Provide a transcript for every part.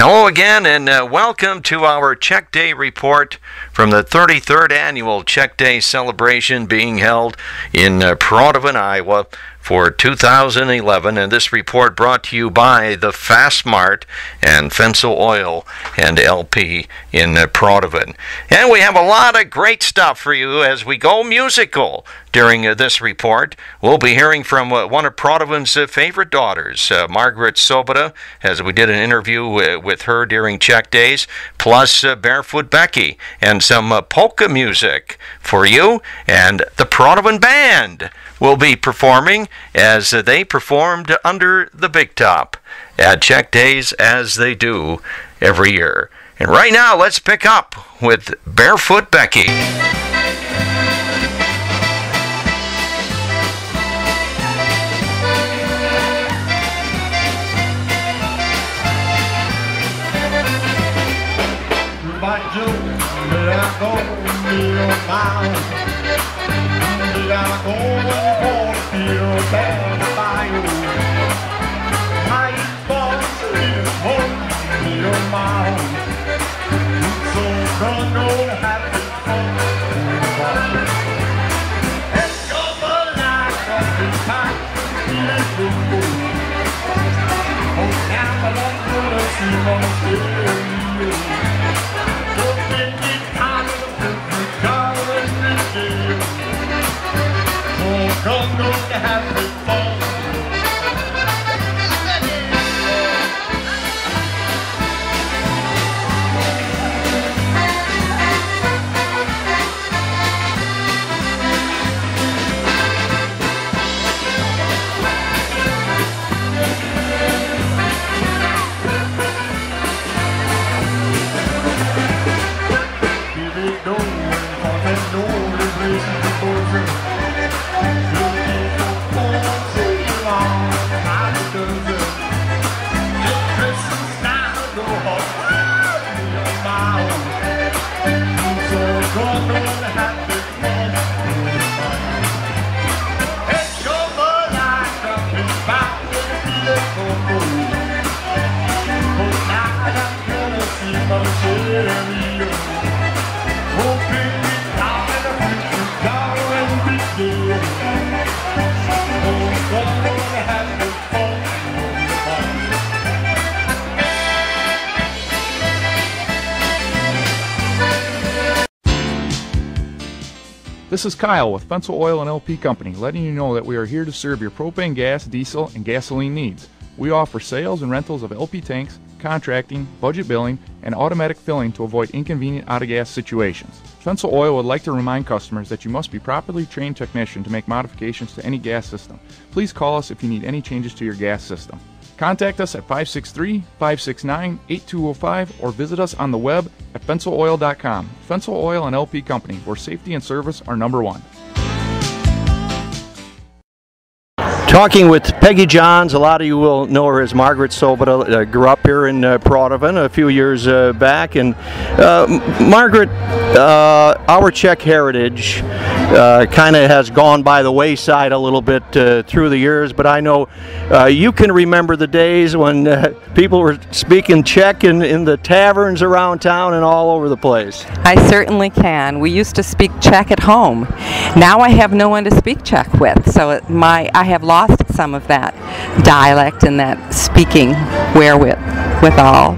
Hello again, and welcome to our Czech Day report from the 33rd Annual Czech Day celebration being held in Prodovan, Iowa for 2011. And this report brought to you by the Fast Mart and Fensel Oil and LP in Prodovan. And we have a lot of great stuff for you as we go musical during this report. We'll be hearing from one of Prodovan's favorite daughters, Margaret Sobota, as we did an interview with her during Czech Days, plus Barefoot Becky, and some polka music for you. And the Prodovan Band will be performing as they performed under the big top at Czech Days, as they do every year. And right now, let's pick up with Barefoot Becky. This is Kyle with Fensel Oil and LP Company, letting you know that we are here to serve your propane gas, diesel, and gasoline needs. We offer sales and rentals of LP tanks, contracting, budget billing, and automatic filling to avoid inconvenient out-of-gas situations. Fensel Oil would like to remind customers that you must be properly trained technician to make modifications to any gas system. Please call us if you need any changes to your gas system. Contact us at 563-569-8205 or visit us on the web at fenceloil.com. Fensel Oil and LP Company, where safety and service are number one. Talking with Peggy Johns. A lot of you will know her as Margaret Sobota. Grew up here in Prodovan a few years back. And Margaret, our Czech heritage kind of has gone by the wayside a little bit through the years, but I know you can remember the days when people were speaking Czech in the taverns around town and all over the place. I certainly can. We used to speak Czech at home. Now I have no one to speak Czech with, so I have lost some of that dialect and that speaking withal.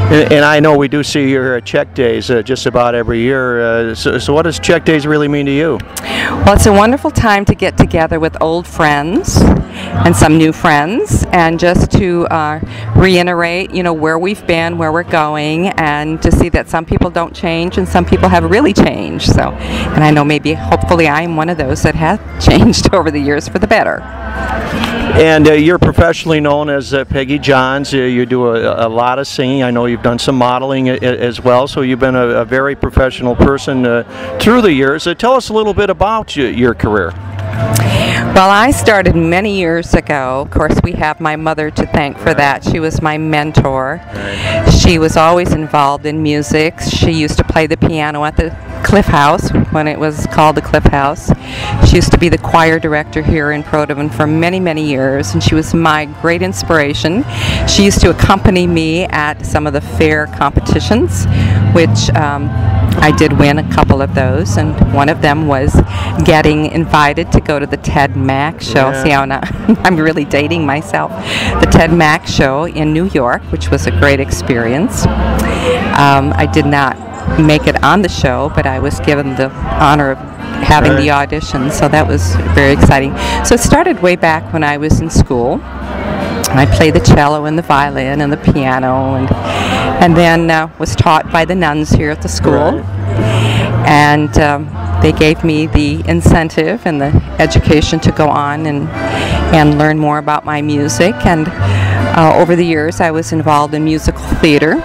And I know we do see you here at Czech Days just about every year. So what does Czech Days really mean to you? Well, it's a wonderful time to get together with old friends and some new friends, and just to reiterate, where we've been, where we're going, and to see that some people don't change and some people have really changed. So, and I know hopefully I'm one of those that has changed over the years for the better. And you're professionally known as Peggy Johns. You do a lot of singing. I know you've done some modeling as well, so you've been a very professional person through the years. Tell us a little bit about your career. Well, I started many years ago. Of course, we have my mother to thank for that. She was my mentor. She was always involved in music. She used to play the piano at the Cliff House, when it was called the Cliff House. She used to be the choir director here in Protovan for many, many years, and she was my great inspiration. She used to accompany me at some of the fair competitions, which I did win a couple of those, and one of them was getting invited to go to the Ted Mack show. Yeah. See how now I'm really dating myself. The Ted Mack show in New York, which was a great experience. I did not make it on the show, but I was given the honor of having the audition, so that was very exciting. So it started way back when I was in school. I played the cello and the violin and the piano, and then was taught by the nuns here at the school. And they gave me the incentive and the education to go on and learn more about my music. And over the years, I was involved in musical theater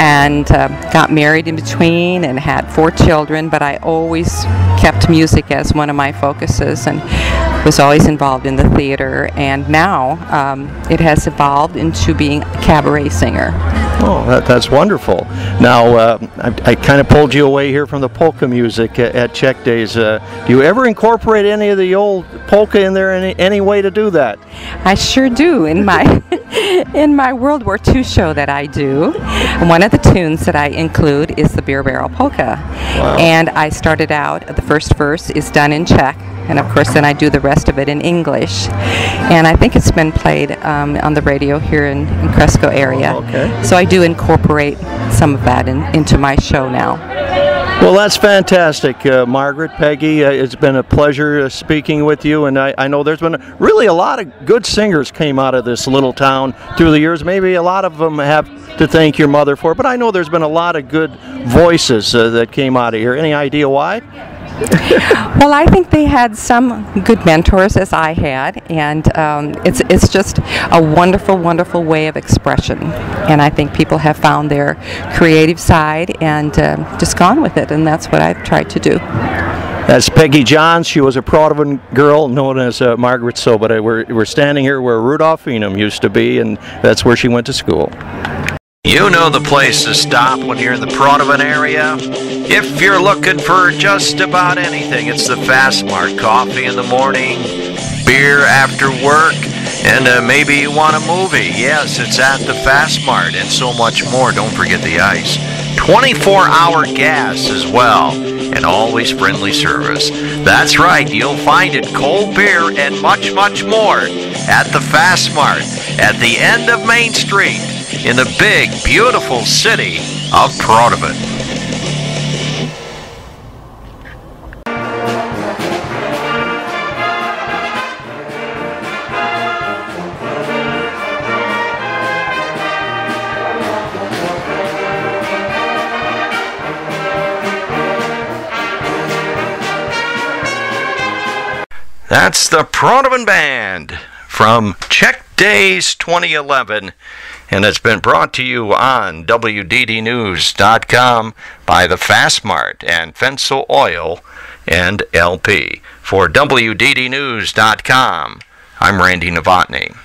and got married in between and had 4 children, but I always kept music as one of my focuses and was always involved in the theater, and now it has evolved into being a cabaret singer. Oh, that's wonderful. Now, I kind of pulled you away here from the polka music at Czech Days. Do you ever incorporate any of the old polka in there any way to do that? I sure do. In my in my World War II show that I do, one of the tunes that I include is the Beer Barrel Polka. Wow. And I started out, the first verse is done in Czech, and of course then I do the rest of it in English. And I think it's been played on the radio here in Cresco area. Oh, okay. So I do incorporate some of that into my show now. Well, that's fantastic, Margaret, Peggy. It's been a pleasure speaking with you, and I know there's been really a lot of good singers came out of this little town through the years. Maybe a lot of them have to thank your mother for, but I know there's been a lot of good voices that came out of here. Any idea why? Well, I think they had some good mentors, as I had, and it's just a wonderful, wonderful way of expression. And I think people have found their creative side and just gone with it, and that's what I've tried to do. That's Peggy Johns. She was a Protovan girl known as Margaret Sobota. We're standing here where Rudolph Enum used to be, and that's where she went to school. You know the place to stop when you're in the Protovan area. If you're looking for just about anything, it's the Fast Mart. Coffee in the morning, beer after work, and maybe you want a movie. Yes, it's at the Fast Mart, and so much more. Don't forget the ice. 24-hour gas as well, and always friendly service. That's right, you'll find it cold beer and much, much more at the Fast Mart at the end of Main Street in the big, beautiful city of Protovan. That's the Protovan Band from Czech Days 2011, and it's been brought to you on WDDnews.com by the Fast Mart and Fensel Oil and LP. For WDDnews.com, I'm Randy Novotny.